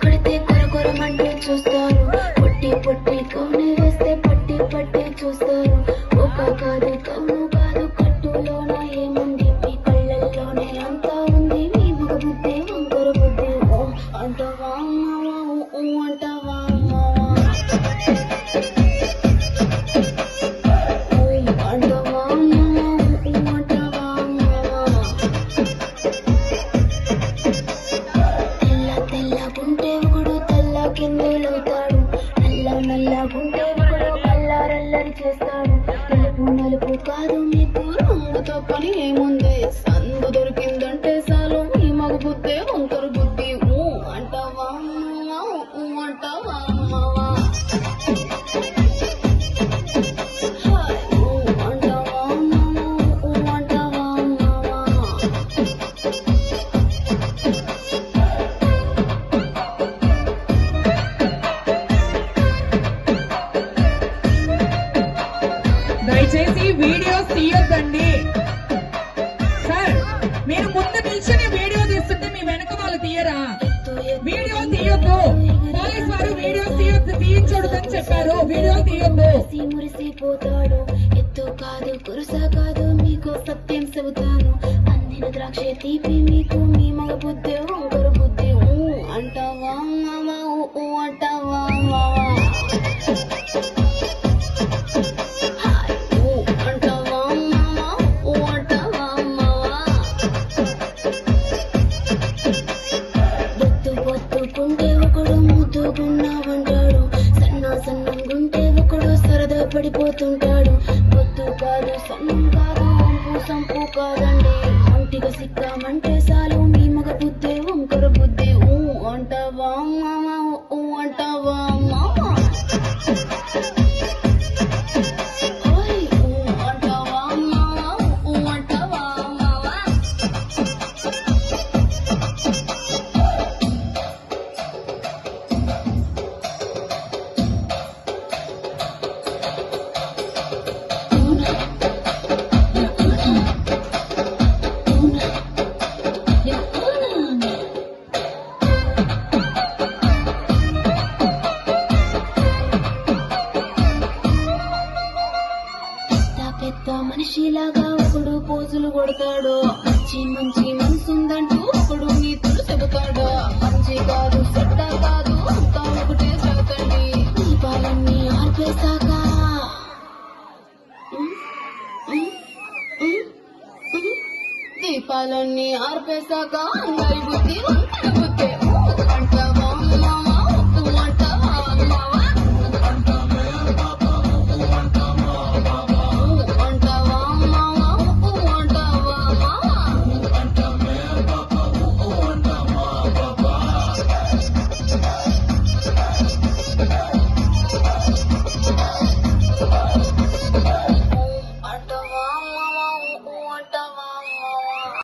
కడితే కొరకొరమంటూ చూస్తారు, పొట్టి పొట్టి కౌని వేస్తే పట్టి పట్టి చూస్తారు. ఒక కాదు కౌను కాదు కట్టులోన ఏముంది, మీ కళ్ళల్లోనే అంతా ఉంది. మీ మగ బుద్ధి వంకర బుద్ధి. ఓ అంటవా ఓ అంటవా కిందులవుతాడు, నల్లగుంటే ఒకడు అల్లారల్లరి చేస్తాడు. తెలుపు నలుపు కాదు మీకు రంగుతో పని ఏముంది, సందు దొరికిందంటే చాలు మీ మగ బుద్ధే వంకర బుద్ధి. ఊ అంటావా ఊ అంటావా దయచేసి వీడియోస్ తీయొద్దండి సార్. మీరు ముందు నిల్చొని వీడియో తీస్తుంటే మీ వెనక వాళ్ళు తీయరా? వీడియో తీయొద్దు, పోలీస్ వారు వీడియో తీయించొద్దని చెప్పారు. వీడియో తీయొద్దు. మురిసిపోతాడు, ఎత్తు కాదు కురుస కాదు, మీకు సత్యం చెబుతాను. అందిన ద్రాక్ష తీపి మీకు, మీ మగ బుద్ధి వంకర బుద్ధి. ఊ అంటావా ఊ అంటావా బొత్తుకుంటే ఒకడు ముద్దుగున్నావంటాడు, సన్నంగుంటే ఒకడు సరదా పడిపోతుంటాడు. బొత్తు కాదు సన్నం కాదు వంపు సంపు కాదండి, ఒంటిగా సిక్కామంటే చాలు మీ మగ బుద్ధి వంకర బుద్ధి. ఊ అంటావా ఊ అంటావా పెద్ద మనిషిలాగా ఒకడు పోజులు కొడతాడు, మంచి మంచి మనసుందంటూ ఒకడు నీతులు చెబుతాడు. మంచి కాదు చెడ్డ కాదు అంతా ఒకటే చదువుతండి, దీపాలన్నీ ఆర్పేశాక దీపాలన్నీ ఆర్పేశాక అందరి బుద్ధి